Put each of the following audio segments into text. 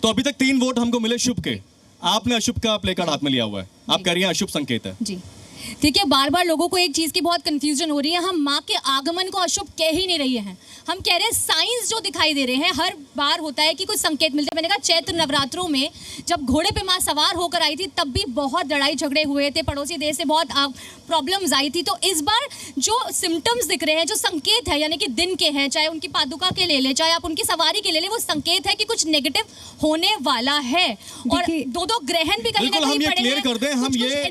तो अभी तक 3 वोट हमको मिले शुभ के, आपने अशुभ का प्ले कार्ड हाथ में लिया हुआ है, आप कह रही हैं अशुभ संकेत है। जी देखिए, बार बार लोगों को एक चीज़ की बहुत कंफ्यूजन हो रही है। हम माँ के आगमन को अशुभ कह ही नहीं रही हैं, हम कह रहे हैं साइंस जो दिखाई दे रहे हैं। हर बार होता है कि कुछ संकेत मिलते हैं। मैंने कहा चैत्र नवरात्रों में जब घोड़े पे माँ सवार होकर आई थी तब भी बहुत लड़ाई झगड़े हुए थे, पड़ोसी देश से बहुत प्रॉब्लम्स आई थी। तो इस बार जो सिम्टम्स दिख रहे हैं, जो संकेत है, यानी कि दिन के हैं, चाहे उनकी पादुका के ले लें, चाहे आप उनकी सवारी के ले लें, वो संकेत है कि कुछ नेगेटिव होने वाला है। और 2 ग्रहण भी कहीं ना कहीं पड़े हैं। कर दें, हम ये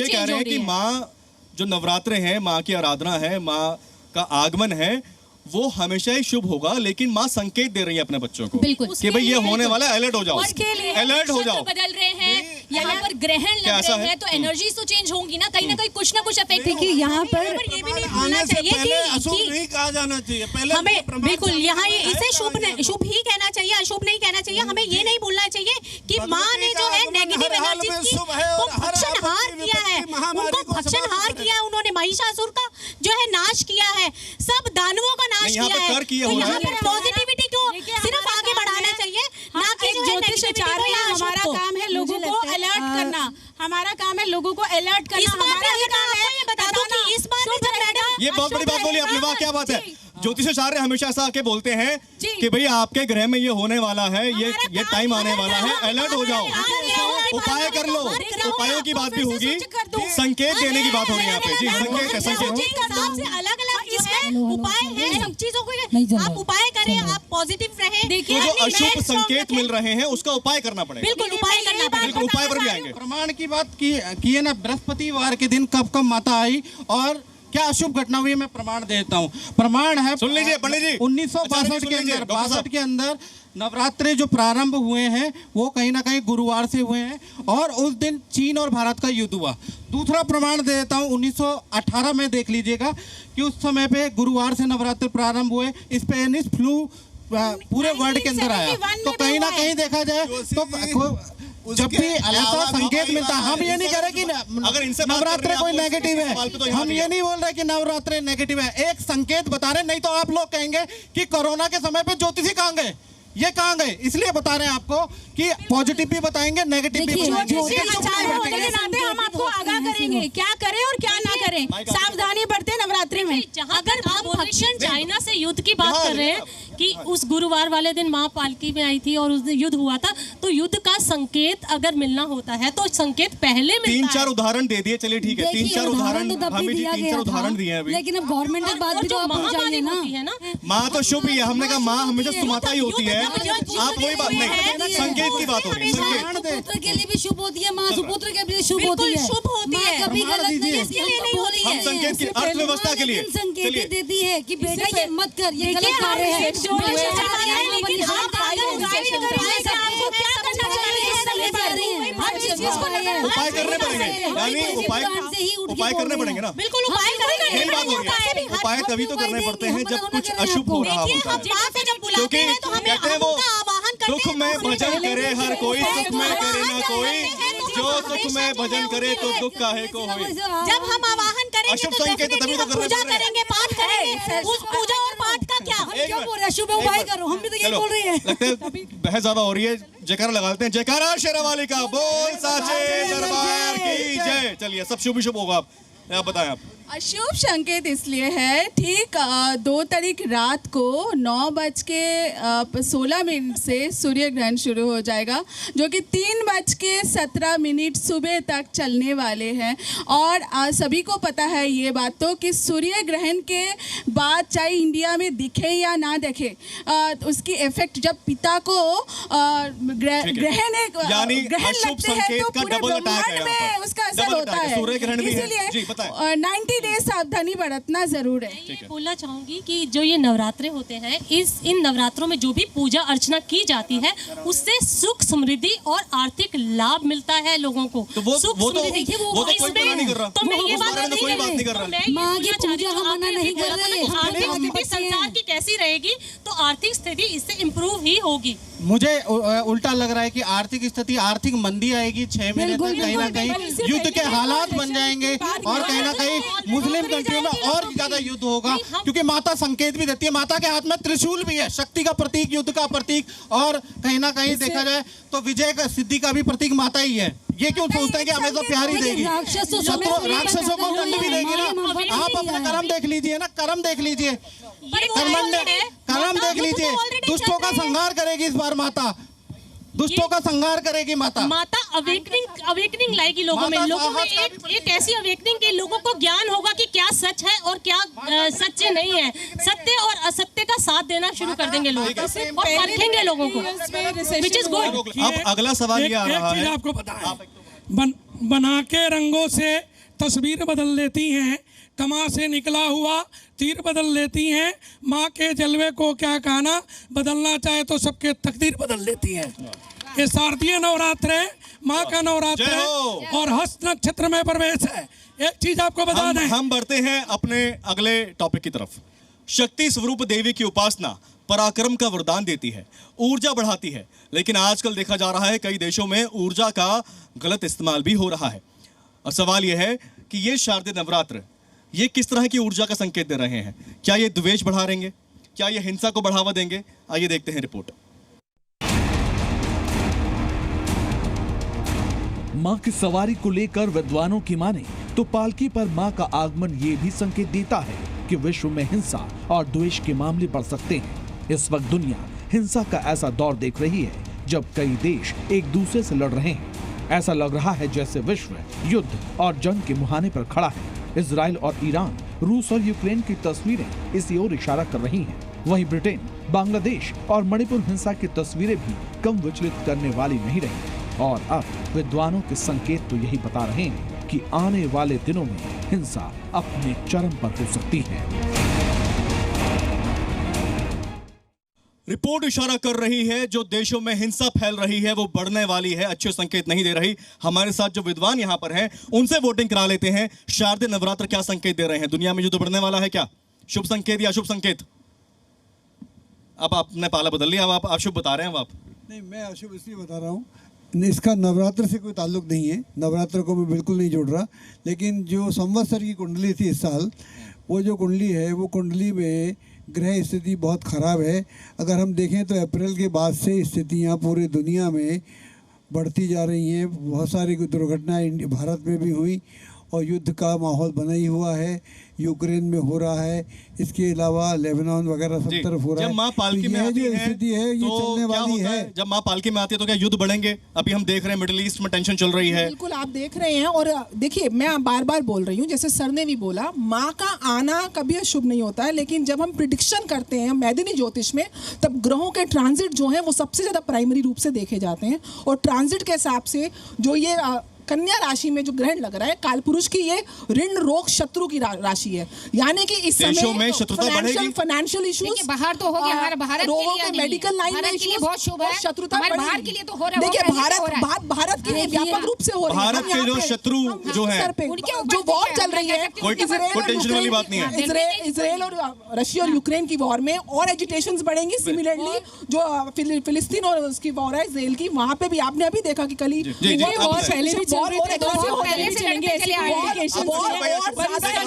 कह रहे हैं कि माँ जो नवरात्रे हैं, माँ की आराधना है, माँ का आगमन है, वो हमेशा ही शुभ होगा, लेकिन माँ संकेत दे रही है अपने बच्चों को कि भाई ये होने वाला है, अलर्ट हो जाओ, अलर्ट हो जाओ। बदल रहे हैं, यहाँ पर ग्रहण लग रहे हैं, तो एनर्जी तो चेंज होंगी ना कहीं कुछ ना कुछ इफेक्ट होगी। यहाँ पर ये भी नहीं भूलना चाहिए कि अशुभ नहीं कहा जाना चाहिए, पहले हमें बिल्कुल यहाँ इसे शुभ ही कहना चाहिए, अशुभ नहीं कहना चाहिए। हमें ये नहीं भूलना चाहिए कि माँ ने जो है नेगेटिव एनर्जी को भक्षणहार किया है, उनको भक्षणहार किया, उन्होंने महिषासुर का जो है नाश किया है, सब दानवों का नाश किया है। तो यहाँ पर पॉजिटिविटी को सिर्फ आगे बढ़ाना चाहिए, ना कि ज्योतिषाचार्य है। हमारा काम है लोगों को अलर्ट करना, हमारा काम है लोगों को अलर्ट करना। हमारा ये काम है बता दूं कि इस बार भी मैडम ये बहुत बड़ी बात बोली आपने, वाह क्या बात है। ज्योतिषाचार्य हमेशा ऐसा आके बोलते हैं कि भाई आपके ग्रह में ये होने वाला है, ये टाइम आने वाला है, अलर्ट हो जाओ, उपाय कर लो। उपायों की बात भी होगी, संकेत देने की बात हो रही है यहाँ पे। जी संकेत है, संकेत अलग अलग इसमें उपाय है, सब चीजों को आप उपाय करें, आप पॉजिटिव रहें। देखिए जो अशुभ संकेत मिल रहे हैं उसका उपाय करना पड़ेगा, बिल्कुल उपाय करना पड़ेगा, उपाय पर भी आएंगे। प्रमाण की बात की है ना, बृहस्पतिवार के दिन कब माता आई और क्या अशुभ घटना हुई, मैं प्रमाण देता हूँ। प्रमाण है, सुन लीजिए पंडित जी, 1962 के अंदर 62 के अंदर नवरात्रे जो प्रारंभ हुए हैं वो कहीं ना कहीं गुरुवार से हुए हैं और उस दिन चीन और भारत का युद्ध हुआ। दूसरा प्रमाण दे देता हूँ, 1918 में देख लीजिएगा कि उस समय पे गुरुवार से नवरात्र प्रारंभ हुए, स्पेनिश फ्लू पूरे वर्ल्ड के अंदर आया। तो कहीं ना कहीं देखा जाए तो जब भी ऐसा संकेत मिलता है, हम ये नहीं कह रहे कि अगर इनसे नवरात्रे कोई नेगेटिव है, हम ये नहीं बोल रहे कि नवरात्रे नेगेटिव है, एक संकेत बता रहे। नहीं तो आप लोग कहेंगे कि कोरोना के समय पे ज्योतिषी कहाँ गए, ये कहाँ गए, इसलिए बता रहे हैं आपको कि पॉजिटिव भी बताएंगे, नेगेटिव भी बताएंगे। हम आपको आगाह करेंगे क्या करें और क्या ना करें, सावधानी बरतें नवरात्रि में। अगर आप भक्षण चाइना से युद्ध की बात कर रहे हैं कि उस गुरुवार वाले दिन माँ पालकी में आई थी और उस दिन युद्ध हुआ था, तो युद्ध का संकेत अगर मिलना होता है तो संकेत पहले मिलता है। 3-4 उदाहरण दे दिए, चलिए ठीक है, 3-4 उदाहरण हमें 3-4 उदाहरण दिए हैं अभी। लेकिन अब गवर्नमेंट की बात भी तो आप महामारी होती है ना, माँ तो शुभ ही है, हमने कहा माँ हमेशा सुमाता ही होती है, आप वही बात नहीं, संकेत की बात हो रही है। सुपुत्र के लिए भी शुभ होती है माँ, सुपुत्र के लिए शुभ होती है, शुभ होती है, कभी गलत नहीं, इसके लिए नहीं होती है। हम संकेत की अर्थव्यवस्था के लिए संकेत देती है कि बेटा ये मत कर, ये गलत कार्य है। उपाय करने पड़ेंगे, यानी उपाय करने पड़ेंगे ना, बिल्कुल उपाय करेंगे। उपाय तभी तो करने पड़ते हैं जब कुछ अशुभ हो रहा होता है, क्योंकि कहते हैं वो दुख में भजन करे हर कोई, सुख में करे ना कोई, जो सुख में भजन करे तो दुख काहे को होए। जब हम आवाहन करेंगे अशुभ तो संकेत तभी तो करने पूजा करेंगे, पाठ करेंगे, उस पूजा और पाठ का क्या क्यों बोल रहे हैं, शुभ उपाय करो, हम भी तो ये बोल रहे हैं। लगता है बहस ज्यादा हो रही है, जयकारा लगाते हैं, जयकारा शेरावाली का, बोल साचे दरबार की जय। चलिए सब शुभ शुभ होगा, आप बताएं। आप अशुभ संकेत इसलिए है, ठीक 2 तारीख रात को 9:16 से सूर्य ग्रहण शुरू हो जाएगा, जो कि 3:17 सुबह तक चलने वाले हैं। और सभी को पता है ये बात तो कि सूर्य ग्रहण के बाद चाहे इंडिया में दिखे या ना दिखे, उसकी इफेक्ट जब पिता को ग्रहण लगते हैं तो पूरे ब्रह्मांड में उसका असर होता है। इसीलिए 90 डेज सावधानी बरतना जरूर है। ये बोलना चाहूंगी कि जो ये नवरात्रे होते हैं, इन नवरात्रों में जो भी पूजा अर्चना की जाती है उससे सुख समृद्धि और आर्थिक लाभ मिलता है लोगों को। तो वो तो कोई मना नहीं कर रहा, तो मैं ये बात कोई बात नहीं कर रहा, आर्थिक स्थिति संसार की कैसी रहेगी, तो आर्थिक स्थिति इससे इम्प्रूव ही होगी। मुझे उल्टा लग रहा है कि आर्थिक स्थिति, आर्थिक मंदी आएगी 6 महीने तक, कहीं ना कहीं युद्ध के हालात बन जाएंगे और कहीं ना कहीं मुस्लिम कंट्रियों में और ज्यादा युद्ध होगा, क्योंकि माता संकेत भी देती है, माता के हाथ में त्रिशूल भी है, शक्ति का प्रतीक, युद्ध का प्रतीक, और कहीं ना कहीं देखा जाए तो विजय का, सिद्धि का भी प्रतीक माता ही है। ये क्यों सोचते हैं कि हमें तो प्यार ही देगी? राक्षसों को दंड भी देगी ना। आप अपना कर्म देख लीजिए ना, कर्म देख लीजिए, कर्म देख लीजिए। दुष्टों का संहार करेगी इस बार माता, दुष्टों का संहार करेगी माता। माता अवेकनिंग लाएगी लोगों में, लोगों में एक ऐसी अवेकनिंग कि लोगों को ज्ञान होगा कि क्या सच है और क्या सच्चे नहीं है। सत्य और असत्य का साथ देना शुरू कर देंगे लोग और परखेंगे लोगों को, which is good। अब अगला सवाल ये आ रहा है, आपको पता है, बना के रंगों से तस्वीर बदल लेती हैं, कमा से निकला हुआ तीर बदल लेती हैं, माँ के जलवे को क्या कहना, बदलना चाहे तो सबके तकदीर बदल लेती हैं। ये शारदीय नवरात्र है, माँ का नवरात्र है और हस्त नक्षत्र में प्रवेश है। एक चीज आपको बता दें, हम बढ़ते हैं अपने अगले टॉपिक की तरफ। शक्ति स्वरूप देवी की उपासना पराक्रम का वरदान देती है, ऊर्जा बढ़ाती है, लेकिन आजकल देखा जा रहा है कई देशों में ऊर्जा का गलत इस्तेमाल भी हो रहा है। और सवाल यह है कि ये शारदीय नवरात्र ये किस तरह की ऊर्जा का संकेत दे रहे हैं? क्या ये द्वेष बढ़ाएंगे? क्या ये हिंसा को बढ़ावा देंगे? आइए देखते हैं रिपोर्ट। मां की सवारी को लेकर विद्वानों की माने तो पालकी पर मां का आगमन ये भी संकेत देता है कि विश्व में हिंसा और द्वेष के मामले बढ़ सकते हैं। इस वक्त दुनिया हिंसा का ऐसा दौर देख रही है जब कई देश एक दूसरे से लड़ रहे हैं। ऐसा लग रहा है जैसे विश्व युद्ध और जंग के मुहाने पर खड़ा है। इजराइल और ईरान, रूस और यूक्रेन की तस्वीरें इसी ओर इशारा कर रही हैं। वहीं ब्रिटेन, बांग्लादेश और मणिपुर हिंसा की तस्वीरें भी कम विचलित करने वाली नहीं रही। और अब विद्वानों के संकेत तो यही बता रहे हैं कि आने वाले दिनों में हिंसा अपने चरम पर हो सकती है। रिपोर्ट इशारा कर रही है जो देशों में हिंसा फैल रही है वो बढ़ने वाली है, अच्छे संकेत नहीं दे रही। हमारे साथ जो विद्वान यहाँ पर हैं उनसे वोटिंग करा लेते हैं। शारदीय नवरात्र क्या संकेत दे रहे हैं? दुनिया में युद्ध बढ़ने वाला है क्या? शुभ संकेत या अशुभ संकेत? अब आपने पाला बदल लिया, अब आप शुभ बता रहे हैं। आप नहीं, मैं अशुभ इसलिए बता रहा हूँ, इसका नवरात्र से कोई ताल्लुक नहीं है, नवरात्र को मैं बिल्कुल नहीं जोड़ रहा। लेकिन जो संवत्सर की कुंडली थी इस साल, वो जो कुंडली है वो कुंडली में ग्रह स्थिति बहुत ख़राब है। अगर हम देखें तो अप्रैल के बाद से स्थितियाँ पूरी दुनिया में बढ़ती जा रही हैं। बहुत सारी दुर्घटनाएं भारत में भी हुई और युद्ध का माहौल बना ही हुआ है। यूक्रेन में हो रहा है, इसके अलावा लेबनान वगैरह सब तरफ हो रहा है। जब माँ पालकी में आती है, स्थिति है ये तो चलने वाली है। जब माँ पालकी में आती है तो क्या युद्ध बढ़ेंगे? अभी हम देख रहे हैं मिडिल ईस्ट में टेंशन चल रही है। बिल्कुल आप देख रहे हैं। और देखिए, मैं बार बार बोल रही हूँ, जैसे सर ने भी बोला, माँ का आना कभी अशुभ नहीं होता है। लेकिन जब हम प्रिडिक्शन करते हैं मैदिनी ज्योतिष में, तब ग्रहों के ट्रांजिट जो है वो सबसे ज्यादा प्राइमरी रूप से देखे जाते हैं। और ट्रांजिट के हिसाब से जो ये कन्या राशि में जो ग्रहण लग रहा है, कालपुरुष की ये ऋण रोग शत्रु की राशि है। यानी कि इस समय फाइनेंशियल इश्यूज बाहर तो हो गया, हमारा भारत रोगों के मेडिकल लाइन में के लिए बहुत शुभ है, शत्रुता भारत के लिए तो हो रहा है। देखिए, भारत के लिए व्यापक रूप से हो रही है। भारत के जो शत्रु जो है, जो वॉर चल रही है, कोई टेंशन वाली बात नहीं है। इजराइल और रशिया और यूक्रेन की वॉर में और एजिटेशंस बढ़ेंगी। सिमिलरली जो फिलिस्तीन और उसकी वॉर है इजराइल की, वहाँ पे भी आपने अभी देखा कि कल ही पहले भी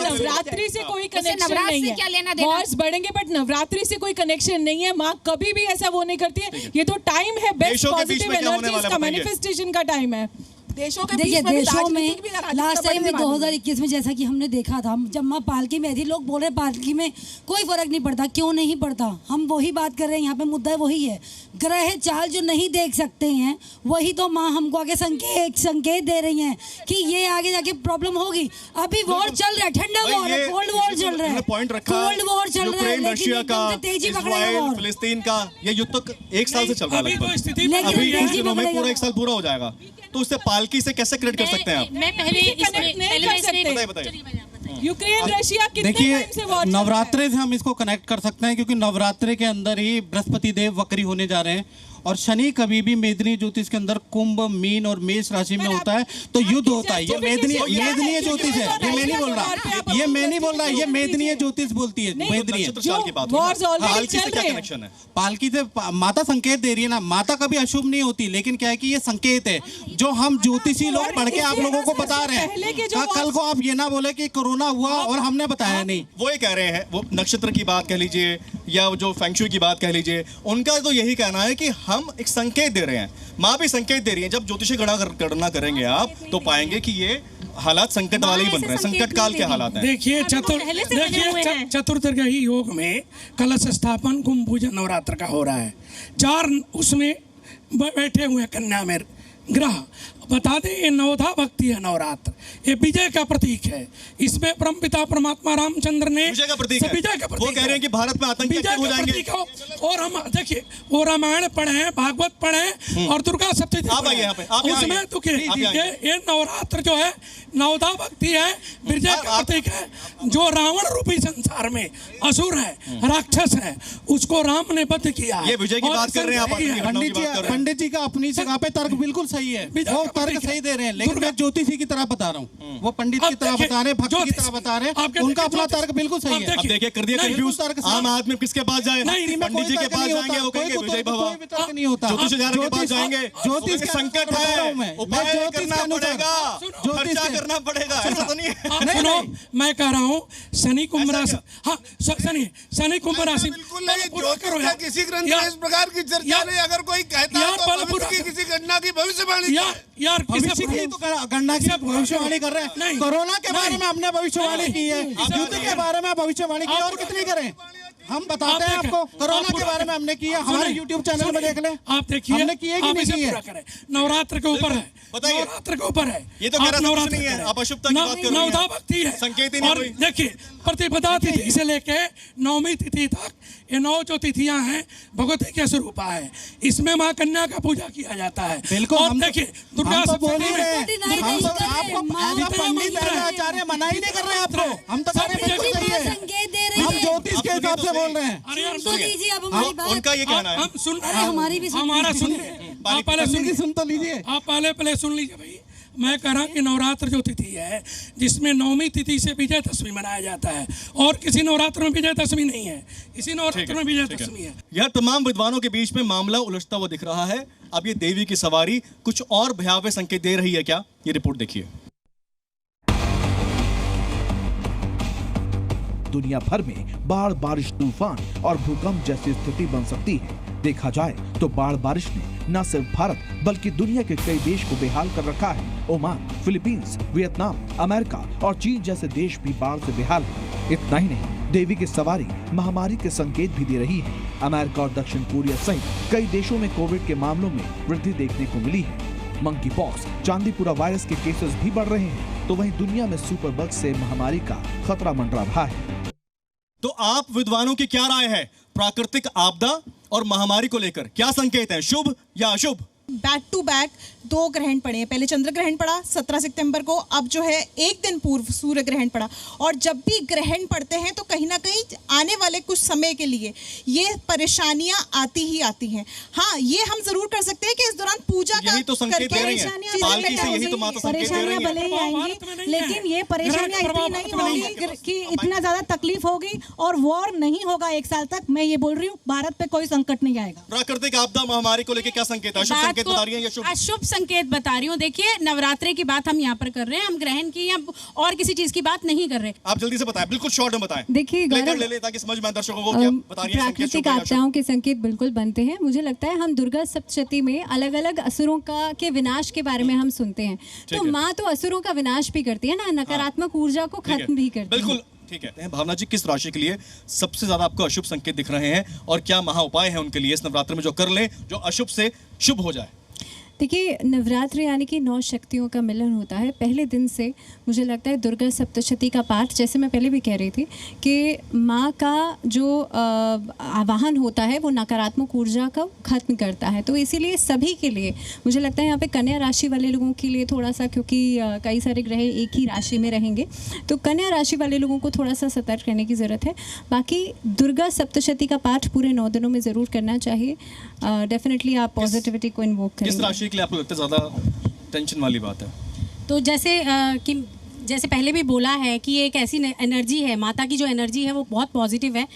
नवरात्रि से कोई कनेक्शन नहीं है। वॉर्स बढ़ेंगे बट नवरात्रि से कोई कनेक्शन नहीं है। माँ कभी भी ऐसा वो नहीं करती है। ये तो टाइम है बेस्ट पॉजिटिव एनर्जीज का मैनिफेस्टेशन का टाइम है। देशों के देखिए, देशों में लास्ट टाइम में 2021 में जैसा कि हमने देखा था, जब माँ पालकी में थी, लोग बोल रहे पालकी में कोई फर्क नहीं पड़ता। क्यों नहीं पड़ता? हम वही बात कर रहे हैं, यहाँ पे मुद्दा वही है। ग्रह चाल जो नहीं देख सकते हैं, वही तो माँ हमको आगे संकेत दे रही हैं कि ये आगे जाके प्रॉब्लम होगी। अभी वॉर चल रहा है, ठंडा वॉर है, कोल्ड वॉर चल रहा है, कोल्ड वॉर चल रहा है, रशिया का, इजराइल, फिलिस्तीन का ये युद्ध तो 1 साल से चल रहा है। अभी कुछ दिनों में पूरा 1 साल पूरा हो जाएगा। तो उससे पालकी से कैसे कनेक्ट कर सकते हैं आप? मैं पहले बताइए। यूक्रेन रशिया कितने टाइम से वॉर, नवरात्रे से हम इसको कनेक्ट कर सकते हैं, क्योंकि नवरात्रे के अंदर ही बृहस्पति देव वक्री होने जा रहे हैं और शनि कभी भी मेदिनी ज्योतिष के अंदर कुंभ, मीन और मेष राशि में होता है तो युद्ध होता है। ये मेदिनीय ज्योतिष है, ये मैं नहीं बोल रहा, ये मैं नहीं बोल रहा, ये मेदिनीय ज्योतिष बोलती है। मेदिनीय पालकी से माता संकेत दे रही है ना, माता कभी अशुभ नहीं होती, लेकिन क्या है कि ये संकेत है जो हम ज्योतिषी लोग पढ़ के आप लोगों को बता रहे हैं। कल को आप ये ना बोले कि कोरोना हुआ और हमने बताया नहीं। वो ये कह रहे हैं, वो नक्षत्र की बात कह लीजिए या जो फेंगशुई की बात कह लीजिए, उनका तो यही कहना है कि हम एक संकेत दे रहे हैं, माँ भी संकेत दे रही है। जब ज्योतिषी गणना करेंगे आप तो पाएंगे कि ये हालात संकट वाले ही बन रहे हैं, संकट काल के हालात हैं। देखिए चतुर्ग्रही योग में कलश स्थापन, कुंभ पूजन, नवरात्र का हो रहा है। 4 उसमें बैठे हुए कन्या में ग्रह। बता दें ये नवधा भक्ति है नवरात्र, ये विजय का प्रतीक है। इसमें परमपिता परमात्मा रामचंद्र ने विजय का प्रतीक है। वो कह रहे हैं कि भारत में आतंकी हो जाएंगे। और हम देखिए वो रामायण पढ़े, भागवत पढ़े और दुर्गा सप्तशती उसमें तो ये नवरात्र जो है नवधा भक्ति है, विजय का प्रतीक है। जो रावण रूपी संसार में असुर है, राक्षस है, उसको राम ने वध किया। ये विजय की बात कर रहे हैं पंडित जी का अपनी जगह पे तर्क बिल्कुल सही है, वो तर्क सही दे रहे हैं, लेकिन मैं ज्योतिषी की तरह बता रहा हूँ, वो पंडित की तरह बता रहे हैं, भक्त की तरह बता रहे हैं, उनका अपना तर्क बिल्कुल सही है। अब देखिए कर दिया कंफ्यूज, आम आदमी किसके पास जाए? पंडित जी के पास जाएंगे, वो कहेंगे विजय भव। कोई भी तर्क नहीं होता। ज्योतिषाचार्य के पास जाएंगे, ज्योतिष संकट है, उपाय करना पड़ेगा, खर्चा करना पड़ेगा, ऐसा तो नहीं है। सुनो, मैं कह रहा हूँ शनि कुंभ राशि, हाँ शनि कुंभ राशि किसी ग्रंथ में इस प्रकार की चर्चा नहीं। अगर कोई कहता है तो भविष्य की किसी घटना की भविष्यवाणी यार तो गणना की भविष्यवाणी कर रहे हैं। कोरोना के बारे में हमने भविष्यवाणी की है, युद्ध के बारे में भविष्यवाणी की है, और कितनी करें हम बताते हैं आपको। कोरोना के बारे में हमने किया, हमारे यूट्यूब चैनल में देख लें। आप देखिए हमने किए कि नहीं किए। नवरात्र के ऊपर है, नवरात्र के ऊपर है। ये तो नवरात्र नहीं है, आप अशुभता की बात कर रहे हैं। नवधा भक्ति है, संकेत ही नहीं। और देखिए प्रतिपदा तिथि से लेके 9वीं तिथि तक ये 9 जो तिथियां हैं भगवती के स्वरूप है। इसमें माँ कन्या का पूजा किया जाता है। बिल्कुल। और देखिए दुर्गा आचार्य मना ही नहीं कर रहे हैं आपको, हम तो हम ज्योतिष के हिसाब से बोल रहे हैं। उनका ये कहना है, हम सुन रहे हैं, हमारा सुनिए, आप पहले सुन तो लीजिए, आप पहले सुन लीजिए भाई। मैं कह रहा हूँ कि नवरात्र जो तिथि है जिसमें 9वीं तिथि से विजयदशमी मनाया जाता है, और किसी नवरात्र में विजयदशमी नहीं है, इसी नवरात्र में विजयदशमी है। यह तमाम विद्वानों के बीच में मामला उलझता हुआ दिख रहा है। अब ये देवी की सवारी कुछ और भयावह संकेत दे रही है क्या? ये रिपोर्ट देखिए। दुनिया भर में बाढ़, बारिश, तूफान और भूकंप जैसी स्थिति बन सकती है। देखा जाए तो बाढ़ बारिश ने न सिर्फ भारत बल्कि दुनिया के कई देश को बेहाल कर रखा है। ओमान, फिलीपींस, वियतनाम, अमेरिका और चीन जैसे देश भी बाढ़ से बेहाल हैं। इतना ही नहीं, देवी की सवारी महामारी के संकेत भी दे रही है। अमेरिका और दक्षिण कोरिया सहित कई देशों में कोविड के मामलों में वृद्धि देखने को मिली है। मंकी पॉक्स, चांदीपुरा वायरस के केसेस भी बढ़ रहे हैं, तो वहीं दुनिया में सुपर बग से महामारी का खतरा मंडरा रहा है। तो आप विद्वानों की क्या राय है प्राकृतिक आपदा और महामारी को लेकर? क्या संकेत है, शुभ या अशुभ? बैक टू बैक 2 ग्रहण पड़े हैं। पहले चंद्र ग्रहण पड़ा 17 सितंबर को, अब जो है एक दिन पूर्व सूर्य ग्रहण पड़ा। और जब भी ग्रहण पड़ते हैं तो कहीं ना कहीं आने वाले कुछ समय के लिए ये परेशानियां आती ही आती हैं। हाँ, ये हम जरूर कर सकते हैं कि इस दौरान पूजा यही तो संकेत दे रही हैं। पालकी से यही तो माता संकेत दे रही हैं। भले ही आएंगी, लेकिन ये परेशानियां इतनी नहीं होगी कि इतना ज्यादा तकलीफ होगी और वॉर नहीं होगा 1 साल तक। मैं ये बोल रही हूँ, भारत पे कोई संकट नहीं आएगा। प्राकृतिक आपदा महामारी को लेकर क्या संकेत है? संकेत बता रही हैं या शुभ? अशुभ संकेत बता रही हूँ। देखिए, नवरात्रि की बात हम यहाँ पर कर रहे हैं, हम ग्रहण की या और किसी चीज की बात नहीं कर रहे। आप जल्दी से बताएं, बिल्कुल शॉर्ट में बताएं। देखिए ले ले ताकि समझ में आए दर्शकों को क्या बता रही हैं। प्राकृतिक आपदाओं के संकेत बिल्कुल बनते हैं। मुझे लगता है हम दुर्गा सप्तशती में अलग अलग असुरों के विनाश के बारे में हम सुनते हैं, तो माँ तो असुरों का विनाश भी करती है ना, नकारात्मक ऊर्जा को खत्म भी करती है। बिल्कुल ठीक है। भावना जी, किस राशि के लिए सबसे ज्यादा आपको अशुभ संकेत दिख रहे हैं और क्या महा उपाय है उनके लिए इस नवरात्र में जो कर लें जो अशुभ से शुभ हो जाए? देखिए, नवरात्र यानी कि 9 शक्तियों का मिलन होता है। पहले दिन से मुझे लगता है दुर्गा सप्तशती का पाठ, जैसे मैं पहले भी कह रही थी कि माँ का जो आवाहन होता है वो नकारात्मक ऊर्जा को खत्म करता है। तो इसीलिए सभी के लिए मुझे लगता है यहाँ पे कन्या राशि वाले लोगों के लिए थोड़ा सा, क्योंकि कई सारे ग्रह एक ही राशि में रहेंगे, तो कन्या राशि वाले लोगों को थोड़ा सा सतर्क रहने की ज़रूरत है। बाकी दुर्गा सप्तशती का पाठ पूरे 9 दिनों में ज़रूर करना चाहिए। डेफिनेटली आप पॉजिटिविटी को इन्वोक करेंगे। किस राशि के लिए आपको लगता है ज़्यादा टेंशन वाली बात है? तो जैसे पहले भी बोला है कि एक ऐसी एनर्जी है, माता की जो एनर्जी है वो बहुत पॉजिटिव है,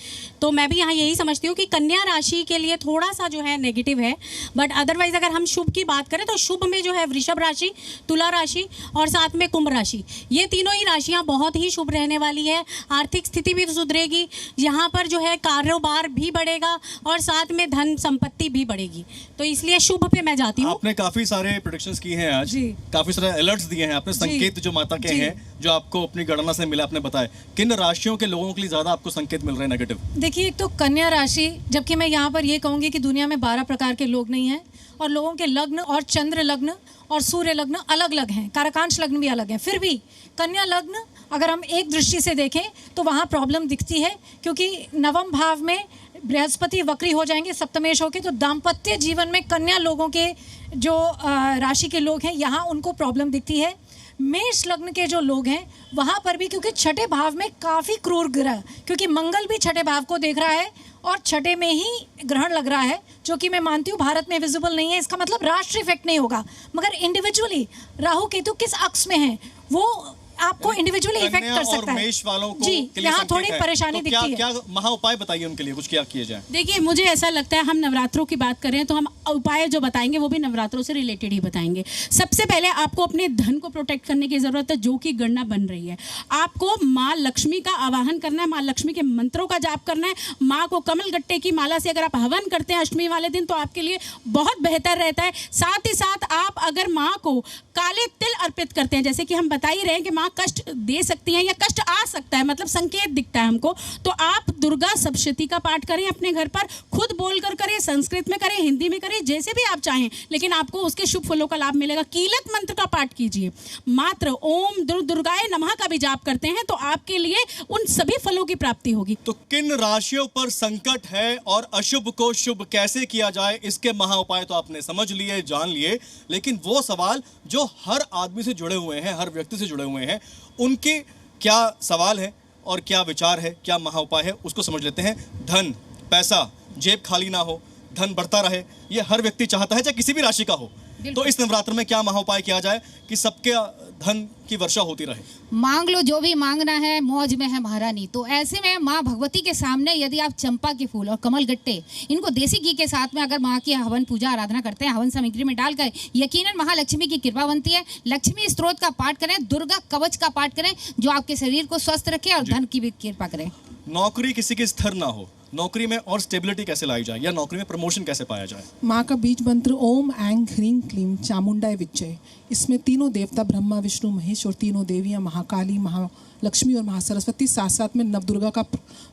तो मैं भी यहाँ यही समझती हूँ कि कन्या राशि के लिए थोड़ा सा जो है नेगेटिव है। बट अदरवाइज अगर हम शुभ की बात करें तो शुभ में जो है वृषभ राशि, तुला राशि और साथ में कुंभ राशि, ये तीनों ही राशियाँ बहुत ही शुभ रहने वाली है। आर्थिक स्थिति भी सुधरेगी, यहाँ पर जो है कारोबार भी बढ़ेगा और साथ में धन संपत्ति भी बढ़ेगी, तो इसलिए शुभ पे मैं जाती हूँ। आपने काफी सारे प्रेडिक्शंस किए हैं आज, काफी सारे अलर्ट्स दिए हैं आपने, संकेत जो माता के हैं जो आपको अपनी गणना से मिला, आपने बताया किन राशियों के लोगों के लिए ज्यादा आपको संकेत मिल रहे हैं नेगेटिव? देखिए, एक तो कन्या राशि, जबकि मैं यहाँ पर ये कहूँगी कि दुनिया में 12 प्रकार के लोग नहीं हैं और लोगों के लग्न और चंद्र लग्न और सूर्य लग्न अलग अलग हैं, कारकांश लग्न भी अलग हैं। फिर भी कन्या लग्न अगर हम एक दृष्टि से देखें तो वहाँ प्रॉब्लम दिखती है, क्योंकि नवम भाव में बृहस्पति वक्री हो जाएंगे सप्तमेश होके, तो दाम्पत्य जीवन में कन्या लोगों के जो राशि के लोग हैं यहाँ उनको प्रॉब्लम दिखती है। मेष लग्न के जो लोग हैं वहाँ पर भी, क्योंकि छठे भाव में काफ़ी क्रूर ग्रह, क्योंकि मंगल भी छठे भाव को देख रहा है और छठे में ही ग्रहण लग रहा है, जो कि मैं मानती हूँ भारत में विजिबल नहीं है। इसका मतलब राष्ट्र इफेक्ट नहीं होगा, मगर इंडिविजुअली राहु केतु किस अक्ष में है वो आपको इंडिविजुअली इफेक्ट कर सकता है। मेष वालों को जी, यहाँ थोड़ी परेशानी दिखती है। क्या महा उपाय बताइए उनके लिए, कुछ क्या किए जाए? देखिए, मुझे ऐसा लगता है हम नवरात्रों की बात करें तो हम उपाय जो बताएंगे वो भी नवरात्रों से रिलेटेड ही बताएंगे। सबसे पहले आपको अपने धन को प्रोटेक्ट करने की जरूरत है, जो कि गणना बन रही है। आपको माँ लक्ष्मी का आवाहन करना है, माँ लक्ष्मी के मंत्रों का जाप करना है। माँ को कमल गट्टे की माला से अगर आप हवन करते हैं अष्टमी वाले दिन तो आपके लिए बहुत बेहतर रहता है। साथ ही साथ आप अगर माँ को काले तिल अर्पित करते हैं, जैसे कि हम बता ही रहे हैं कि माँ कष्ट दे सकती हैं या कष्ट आ सकता है, मतलब संकेत दिखता है हमको, तो आप दुर्गा सप्तशती का पाठ करें अपने घर पर, खुद बोलकर करें, संस्कृत में करें, हिंदी में करें, जैसे भी आप चाहें, लेकिन आपको उसके शुभ फलों का लाभ मिलेगा। कीलक मंत्र का पाठ कीजिए, मात्र ओम दुर्गाय नमः का भी जाप करते हैं तो आपके लिए उन सभी फलों की प्राप्ति होगी। तो किन राशियों पर संकट है और अशुभ को शुभ कैसे किया जाए, इसके महा उपाय तो आपने समझ लिए, जान लिए, लेकिन वो सवाल जो हर आदमी से जुड़े हुए हैं, हर व्यक्ति से जुड़े हुए हैं, उनके क्या सवाल है और क्या विचार है, क्या महा उपाय है, उसको समझ लेते हैं। धन, पैसा, जेब खाली ना हो, धन बढ़ता रहे, ये हर व्यक्ति चाहता है, चाहे किसी भी राशि का हो। तो इस नवरात्र में क्या महा उपाय किया जाए कि सबके धन की वर्षा होती रहे? मांग लो जो भी मांगना है, मौज में है महारानी। तो ऐसे में माँ भगवती के सामने यदि आप चंपा के फूल और कमल गट्टे, इनको देसी घी के साथ में अगर माँ की हवन पूजा आराधना करते हैं, हवन सामग्री में डालकर, यकीनन महालक्ष्मी की कृपा बनती है। लक्ष्मी स्तोत्र का पाठ करें, दुर्गा कवच का पाठ करें, जो आपके शरीर को स्वस्थ रखे और धन की भी कृपा करें। नौकरी किसी की स्थिर ना हो, नौकरी में और स्टेबिलिटी कैसे लाई जाए, या नौकरी में प्रमोशन कैसे पाया जाए? माँ का बीज मंत्र ओम ऐं ह्रीं क्लीं चामुंडाय विच्चय। इसमें तीनों देवता ब्रह्मा विष्णु महेश और तीनों देवियां महाकाली, महालक्ष्मी और महासरस्वती साथ साथ में नवदुर्गा का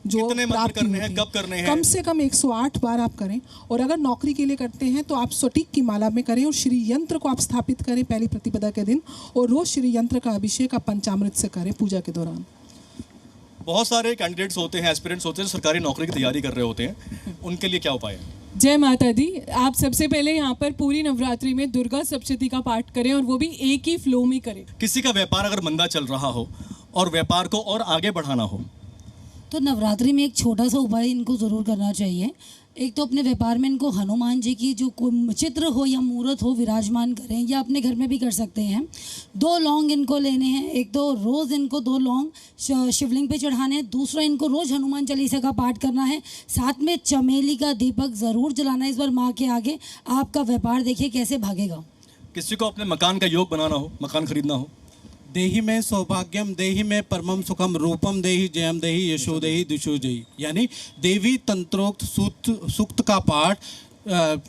जो कितने मंत्र करने हैं, कब करने हैं? कम से कम 108 बार आप करें। और अगर नौकरी के लिए करते हैं तो आप सटीक की माला में करें और श्री यंत्र को आप स्थापित करें पहली प्रतिपदा के दिन, और रोज श्री यंत्र का अभिषेक आप पंचामृत से करें पूजा के दौरान। बहुत सारे कैंडिडेट्स होते हैं, एस्पिरेंट्स होते हैं, सरकारी नौकरी की तैयारी कर रहे होते हैं, उनके लिए क्या उपाय है? जय माता दी। आप सबसे पहले यहाँ पर पूरी नवरात्रि में दुर्गा सप्तशती का पाठ करें और वो भी एक ही फ्लो में करें। किसी का व्यापार अगर मंदा चल रहा हो और व्यापार को और आगे बढ़ाना हो तो नवरात्रि में एक छोटा सा उपाय इनको ज़रूर करना चाहिए। एक तो अपने व्यापार में इनको हनुमान जी की जो चित्र हो या मूर्त हो विराजमान करें, या अपने घर में भी कर सकते हैं। 2 लौंग इनको लेने हैं, एक तो रोज़ इनको 2 लौंग शिवलिंग पे चढ़ाने हैं, दूसरा इनको रोज़ हनुमान चालीसा का पाठ करना है, साथ में चमेली का दीपक ज़रूर जलाना है इस बार माँ के आगे। आपका व्यापार देखिए कैसे भागेगा। किसी को अपने मकान का योग बनाना हो, मकान खरीदना हो, देहि में सौभाग्यम देहि में परमम सुखम रूपम देहि जयम देहि यशो देहि दिशो जयी, यानी देवी तंत्रोक्त सूक्त का पाठ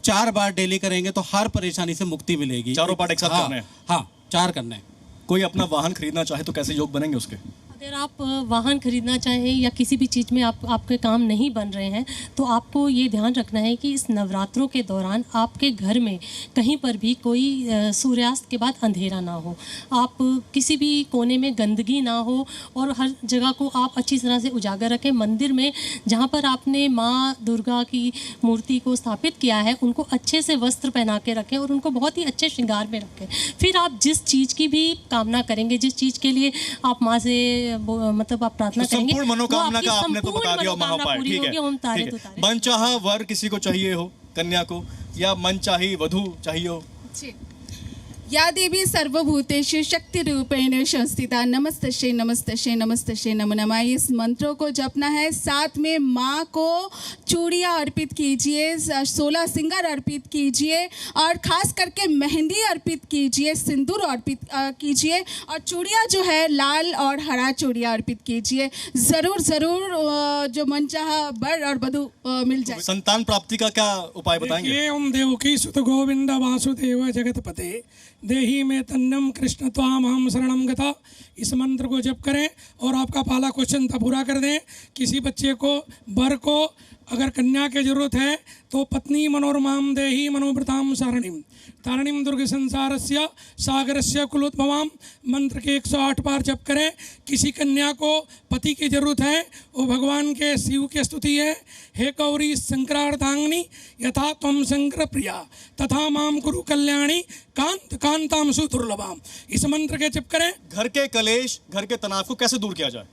4 बार डेली करेंगे तो हर परेशानी से मुक्ति मिलेगी। 4 पाठ एक साथ करना है? हाँ, 4 करना है। कोई अपना वाहन खरीदना चाहे तो कैसे योग बनेंगे उसके? अगर आप वाहन खरीदना चाहें या किसी भी चीज़ में आपके काम नहीं बन रहे हैं तो आपको ये ध्यान रखना है कि इस नवरात्रों के दौरान आपके घर में कहीं पर भी कोई सूर्यास्त के बाद अंधेरा ना हो, आप किसी भी कोने में गंदगी ना हो और हर जगह को आप अच्छी तरह से उजागर रखें। मंदिर में जहाँ पर आपने माँ दुर्गा की मूर्ति को स्थापित किया है उनको अच्छे से वस्त्र पहना के रखें और उनको बहुत ही अच्छे श्रृंगार में रखें। फिर आप जिस चीज़ की भी कामना करेंगे, जिस चीज़ के लिए आप माँ से मतलब आप प्रार्थना करेंगे, संपूर्ण मनोकामना का आपने तो बता दिया महाउपाय, ठीक है। मनचाहा वर किसी को चाहिए हो, कन्या को, या मनचाही वधू चाहिए हो। या देवी सर्वभूतेषु शक्ति रूपेण संस्थिता नमस्तस्यै नमस्तस्यै नमस्तस्यै नमो नमः। इस मंत्रों को जपना है। साथ में माँ को चूड़ियाँ अर्पित कीजिए, 16 सिंगार अर्पित कीजिए और खास करके मेहंदी अर्पित कीजिए, सिंदूर अर्पित कीजिए और चूड़ियाँ जो है लाल और हरा चूड़ियाँ अर्पित कीजिए। ज़रूर ज़रूर जो मनचाहा वर और वधू मिल जाए। संतान प्राप्ति का क्या उपाय बताएंगे? ओम देवकी सुत गोविंद वासुदेव जगतपते देही में तन्नम कृष्ण त्वामहं शरणं गता। इस मंत्र को जप करें और आपका पहला क्वेश्चन था पूरा कर दें। किसी बच्चे को, वर को अगर कन्या की जरूरत है तो पत्नी मनोरमाम देही मनोव्रताम सारणीम तारणीम दुर्ग संसारस्य सागरस्य कुलोद्भवाम मंत्र के 108 बार जप करें। किसी कन्या को पति की जरूरत है, वो भगवान के शिव की स्तुति है, हे गौरी शंकरार्धांगिनी यथा त्वं शंकर प्रिया तथा माम कुरु कल्याणी कांत कांताम सुदुर्लभाम। इस मंत्र के जप करें। घर के कलेश, घर के तनाव को कैसे दूर किया जाए?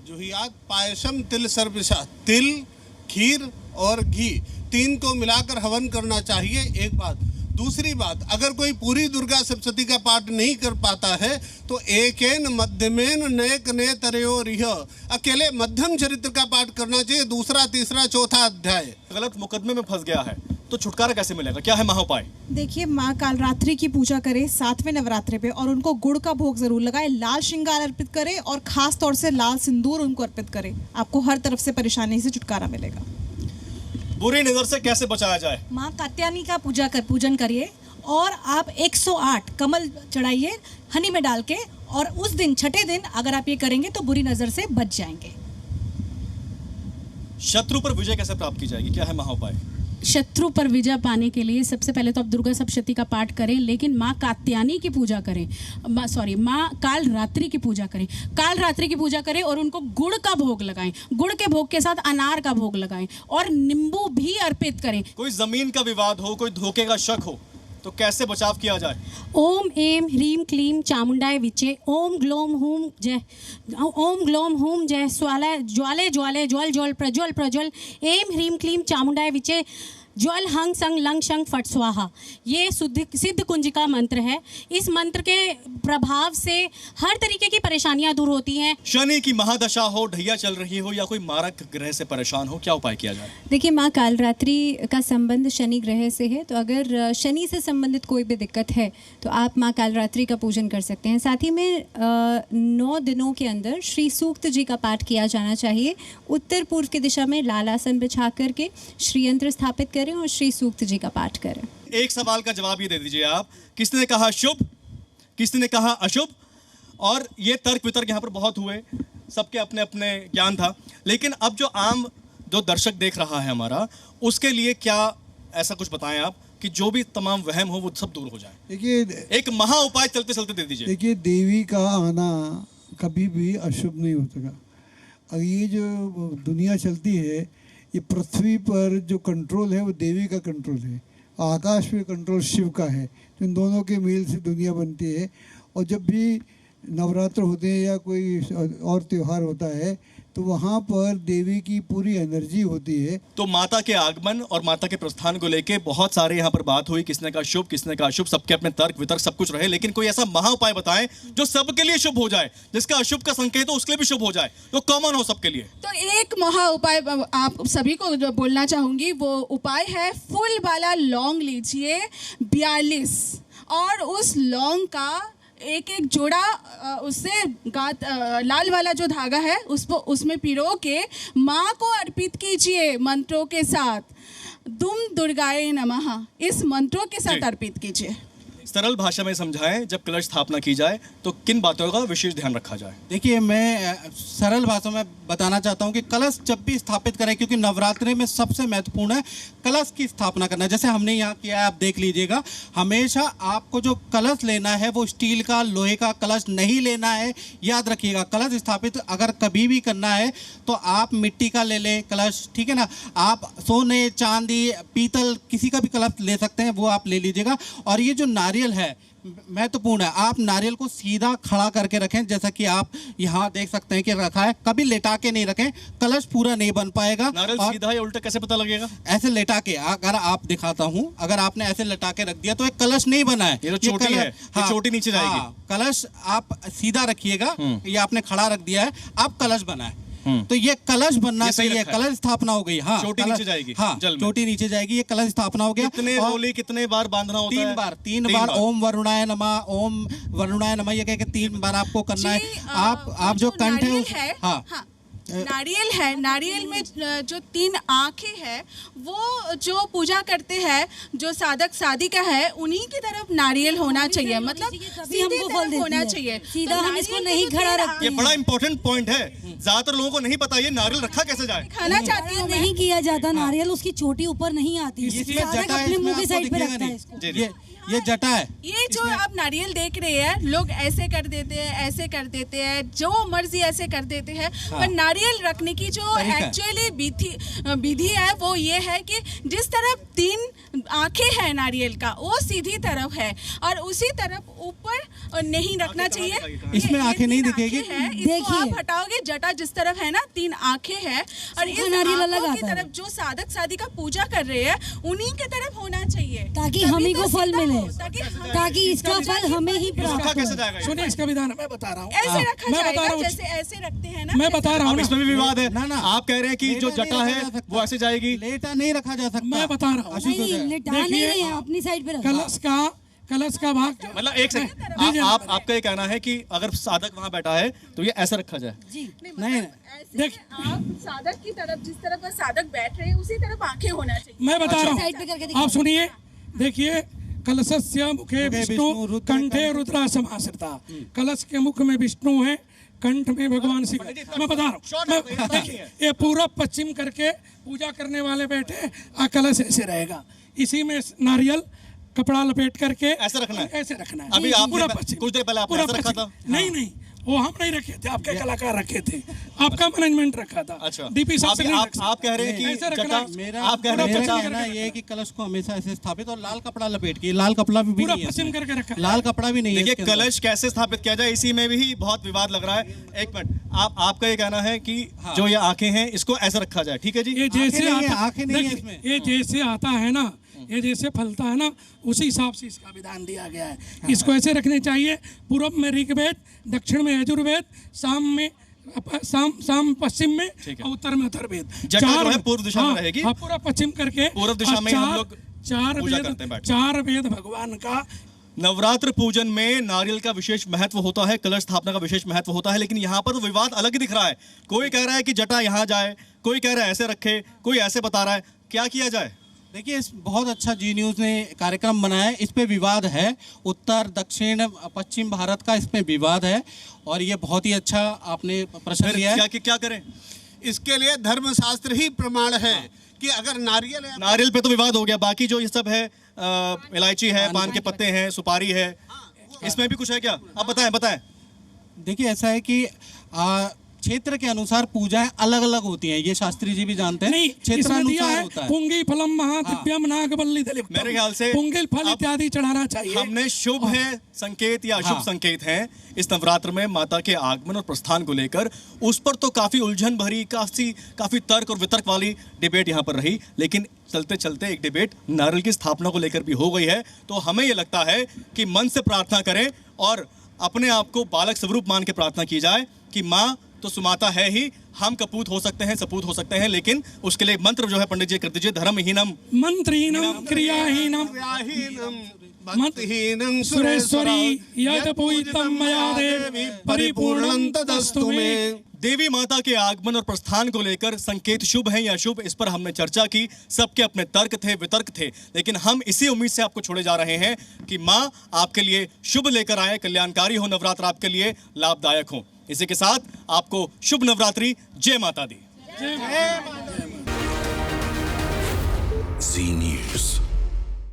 जुहियात पायसम तिल सर्वसा, तिल, खीर और घी 3 को मिलाकर हवन करना चाहिए। एक बात। दूसरी बात, अगर कोई पूरी दुर्गा सप्तशती का पाठ नहीं कर पाता है तो एकेन मध्यमेन नयक नय तरयो रिह, अकेले मध्यम चरित्र का पाठ करना चाहिए। दूसरा, तीसरा, चौथा अध्याय। गलत मुकदमे में फंस गया है तो छुटकारा कैसे मिलेगा? क्या है महाउपाय? देखिए, माँ कालरात्रि की पूजा करें 7वें नवरात्रि पे और उनको गुड़ का भोग जरूर लगाएं, लाल श्रृंगार अर्पित करें और खास तौर से लाल सिंदूर उनको अर्पित करें। आपको हर तरफ से परेशानी से छुटकारा मिलेगा। बुरी नजर से कैसे बचाया जाए? माँ कात्यायनी का पूजन करिए और आप 108 कमल चढ़ाइए हनी में डाल के, और उस दिन छठे दिन अगर आप ये करेंगे तो बुरी नजर से बच जाएंगे। शत्रु पर विजय कैसे प्राप्त की जाएगी? क्या है महाउपाय? शत्रु पर विजय पाने के लिए सबसे पहले तो आप दुर्गा सप्तशती का पाठ करें, लेकिन माँ कात्यायनी की पूजा करें, माँ कालरात्रि की पूजा करें। कालरात्रि की पूजा करें और उनको गुड़ का भोग लगाएं, गुड़ के भोग के साथ अनार का भोग लगाएं और नींबू भी अर्पित करें। कोई जमीन का विवाद हो, कोई धोखे का शक हो तो कैसे बचाव किया जाए? ओम एम ह्रीम क्लीम चामुंडाय विचे, ओम ग्लोम हुम जय, ओम ग्लोम हुम जय स्वालय ज्वाले ज्वाले ज्वल ज्वल प्रज्वल प्रज्वल, एम ह्रीम क्लीम चामुंडाय विचे ज्वल हंग संग लंग शंग फट स्वाहा। ये सिद्ध कुंजिका मंत्र है। इस मंत्र के प्रभाव से हर तरीके की परेशानियां दूर होती हैं। शनि की महादशा हो, ढैया चल रही हो या कोई मारक ग्रह से परेशान हो, क्या उपाय किया जाए? देखिए, माँ कालरात्रि का संबंध शनि ग्रह से है, तो अगर शनि से संबंधित कोई भी दिक्कत है तो आप माँ कालरात्रि का पूजन कर सकते हैं। साथ ही में 9 दिनों के अंदर श्री सूक्त जी का पाठ किया जाना चाहिए। उत्तर पूर्व की दिशा में लाल आसन बिछा करके श्री यंत्र स्थापित करें और श्री सूक्त जी का पाठ करें। एक सवाल का जवाब ये दे दीजिए आप, किसने कहा शुभ, किसने कहा अशुभ? और ये तर्क वितर्क यहाँ पर बहुत हुए, सबके अपने अपने ज्ञान था, लेकिन अब जो आम जो दर्शक देख रहा है हमारा, उसके लिए क्या ऐसा कुछ बताएं आप कि जो भी तमाम वहम हो वो सब दूर हो जाए? देखिए, एक महा उपाय चलते चलते दे दीजिए। देखिए, देवी का आना कभी भी अशुभ नहीं होता। अब ये जो दुनिया चलती है, ये पृथ्वी पर जो कंट्रोल है वो देवी का कंट्रोल है, आकाश पे कंट्रोल शिव का है। तो इन दोनों के मेल से दुनिया बनती है। और जब भी नवरात्र होते हैं या कोई और त्यौहार होता है तो वहाँ पर देवी की पूरी एनर्जी होती है। तो माता के आगमन और माता के प्रस्थान को लेके बहुत सारे यहाँ पर बात हुई, किसने कहा शुभ, किसने कहा अशुभ, सबके अपने तर्क वितर्क सब कुछ रहे, लेकिन कोई ऐसा महा उपाय बताएं जो सबके लिए शुभ हो जाए, जिसका अशुभ का संकेत हो उसके लिए भी शुभ हो जाए, जो कॉमन हो सबके लिए। तो एक महा उपाय आप सभी को जो बोलना चाहूंगी वो उपाय है, फूल वाला लौंग लीजिए 42 और उस लौंग का एक एक जोड़ा उससे लाल वाला जो धागा है उसमें पिरो के माँ को अर्पित कीजिए मंत्रों के साथ। दुम दुर्गाए नमः, इस मंत्रों के साथ अर्पित कीजिए। सरल भाषा में समझाएं, जब कलश स्थापना की जाए तो किन बातों का विशेष ध्यान रखा जाए? देखिए, मैं सरल भाषा में बताना चाहता हूँ कि कलश जब भी स्थापित करें, क्योंकि नवरात्रि में सबसे महत्वपूर्ण है कलश की स्थापना करना। जैसे हमने यहाँ किया है, आप देख लीजिएगा। हमेशा आपको जो कलश लेना है वो स्टील का, लोहे का कलश नहीं लेना है, याद रखिएगा। कलश स्थापित अगर कभी भी करना है तो आप मिट्टी का ले लें कलश, ठीक है ना। आप सोने, चांदी, पीतल किसी का भी कलश ले सकते हैं, वो आप ले लीजिएगा। और ये जो नारियल है महत्वपूर्ण है, आप नारियल को सीधा खड़ा करके रखें, जैसा कि आप यहाँ देख सकते हैं कि रखा है। कभी लेटा के नहीं रखें, कलश पूरा नहीं बन पाएगा। नारियल सीधा या उल्टा कैसे पता लगेगा? ऐसे लेटा के, अगर आप दिखाता हूँ, अगर आपने ऐसे लेटा के रख दिया तो एक कलश नहीं बना है। ये तो चोटी है, ये चोटी नीचे जाएगी। कलश आप सीधा रखिएगा, ये आपने खड़ा रख दिया है, आप कलश बना है, तो ये कलश बनना चाहिए। कलश स्थापना हो गई। हाँ, चोटी नीचे जाएगी। हाँ, चोटी नीचे जाएगी, ये कलश स्थापना हो गया। कितने रोली कितने बार बांधना होता है? तीन बार ओम वरुणाय नमः, ओम वरुणाय नमः, ये कह के 3 बार आपको करना है। आप जो कंठ है, हाँ, नारियल है, नारियल में जो 3 आंखें हैं, वो जो पूजा करते हैं, जो साधक साधिका है, उन्हीं की तरफ नारियल होना चाहिए। मतलब सीधे तरफ होना चाहिए, सीधा हम इसको नहीं खड़ा रखते। ये बड़ा इंपॉर्टेंट पॉइंट है, ज्यादातर लोगों को नहीं पता ये नारियल रखा कैसे जाए। खाना चाहती हूँ, नहीं किया जाता नारियल, उसकी चोटी ऊपर नहीं आती, अपने मुंह के साइड पे रखता है इसको। ये जटा है। ये जो आप नारियल देख रहे हैं, लोग ऐसे कर देते हैं, ऐसे कर देते हैं, जो मर्जी ऐसे कर देते हैं। हाँ। पर नारियल रखने की जो एक्चुअली विधि है वो ये है कि जिस तरफ 3 आंखें हैं नारियल का, वो सीधी तरफ है, और उसी तरफ ऊपर नहीं रखना चाहिए। इसमें आंखें नहीं दिखेगी। देखिए, आप हटाओगे, जटा जिस तरफ है ना, 3 आंखें हैं, और इस नारियल अलग की तरफ जो साधक साधिका पूजा कर रहे हैं, उन्हीं की तरफ होना चाहिए, ताकि हम ही को फल मिले, ताकि इसका फल हमें ही प्राप्त हो। सुनिए, इसका विधान मैं बता रहा हूँ। ऐसे रखा जाएगा, जैसे ऐसे रखते हैं ना। मैं बता रहा हूँ, इसमें भी विवाद है। ना, आप कह रहे हैं कि जो जटा है वो ऐसे जाएगी, लेटा नहीं रखा जा सकता। मैं बता रहा हूँ, देखिए अपनी साइड पे कलश का भाग, मतलब एक सेकंड, आपका ये कहना है कि अगर साधक वहाँ बैठा है तो ये ऐसा रखा जाए? जी नहीं, देखिए आप साधक की तरफ, जिस तरफ साधक बैठ रहे हैं, उसी तरफ आंखें होना चाहिए। मैं बता रहा हूँ, आप सुनिए। देखिए, कलशस्य मुखे विष्णु, कंठे रुद्रा समाश्रिता। कलश के मुख में विष्णु है, कंठ में भगवान शिव। मैं बता रहा हूँ, ये पूर्व पश्चिम करके पूजा करने वाले बैठे, कलश ऐसे रहेगा, इसी में नारियल कपड़ा लपेट करके ऐसे रखना है। ऐसे रखना है। अभी आप कुछ देर पहले आपने ऐसे रखा था। नहीं, वो हम नहीं रखे थे, आपके कलाकार रखे थे, आपका मैनेजमेंट रखा था। अच्छा, डीपी साहब आप कह रहे हैं कि आप कह रहे हैं ये कि कलश को हमेशा ऐसे स्थापित, और लाल कपड़ा लपेट के, लाल कपड़ा भी नहीं है, पश्चिम करके रखा, लाल कपड़ा भी नहीं है। देखिए, कलश कैसे स्थापित किया जाए, इसी में भी बहुत विवाद लग रहा है। एक मिनट, आपका ये कहना है कि जो ये आंखें हैं इसको ऐसे रखा जाए, ठीक है जी? ये जैसे आंखें नहीं है इसमें, ये जैसे आता है ना, ये जैसे फलता है ना, उसी हिसाब से इसका विधान दिया गया है। इसको ऐसे रखने चाहिए। पूर्व में ऋग्वेद, दक्षिण में यजुर्वेद, शाम पश्चिम में, उत्तर में अथर्ववेद। चार है पूर्व दिशा में रहेगी। हाँ, पूरा पश्चिम करके पूर्व दिशा में हम लोग 4 वेद भगवान का। नवरात्र पूजन में नारियल का विशेष महत्व होता है, कलश स्थापना का विशेष महत्व होता है, लेकिन यहाँ पर तो विवाद अलग ही दिख रहा है। कोई कह रहा है कि जटा यहाँ जाए, कोई कह रहा है ऐसे रखे, कोई ऐसे बता रहा है। क्या किया जाए? देखिए, बहुत अच्छा जी न्यूज़ ने कार्यक्रम बनाया है, इस पे विवाद है। उत्तर, दक्षिण, पश्चिम भारत का इसमें विवाद है, और ये बहुत ही अच्छा आपने प्रश्न किया है। क्या करें? इसके लिए धर्मशास्त्र ही प्रमाण है कि अगर नारियल पे तो विवाद हो गया, बाकी जो ये सब है, इलायची है, पान के पत्ते हैं, सुपारी है, इसमें भी कुछ है क्या? आप बताएं। देखिए, ऐसा है कि क्षेत्र के अनुसार पूजाएं अलग अलग होती हैं, ये शास्त्री जी भी जानते हैं। क्षेत्रानुसार होता है। पुंगी फलम महादिव्यम नागबल्ली दलित, मेरे ख्याल से पुंगिल फल इत्यादि चढ़ाना चाहिए। हमने शुभ है संकेत या अशुभ संकेत हैं इस नवरात्र में माता के आगमन और प्रस्थान को लेकर, उस पर तो काफी उलझन भरी, काफी तर्क और वितर्क वाली डिबेट यहाँ पर रही, लेकिन चलते चलते एक डिबेट नारियल की स्थापना को लेकर भी हो गई है। तो हमें ये लगता है कि मन से प्रार्थना करें और अपने आप को बालक स्वरूप मान के प्रार्थना की जाए कि माँ तो सुमाता है ही, हम कपूत हो सकते हैं, सपूत हो सकते हैं, लेकिन उसके लिए मंत्र जो है पंडित जी कर दीजिए, धर्महीनम मंत्रहीनम क्रियाहीनम भक्तिहीनं सुरेश्वरी यद पूजितं मया देवी परिपूर्णं तदस्तु मे। देवी माता के आगमन और प्रस्थान को लेकर संकेत शुभ हैं या अशुभ, इस पर हमने चर्चा की। सबके अपने तर्क थे, वितर्क थे, लेकिन हम इसी उम्मीद से आपको छोड़े जा रहे हैं कि माँ आपके लिए शुभ लेकर आए, कल्याणकारी हो, नवरात्र आपके लिए लाभदायक हो। इसी के साथ आपको शुभ नवरात्रि। जय माता दी। जी न्यूज़।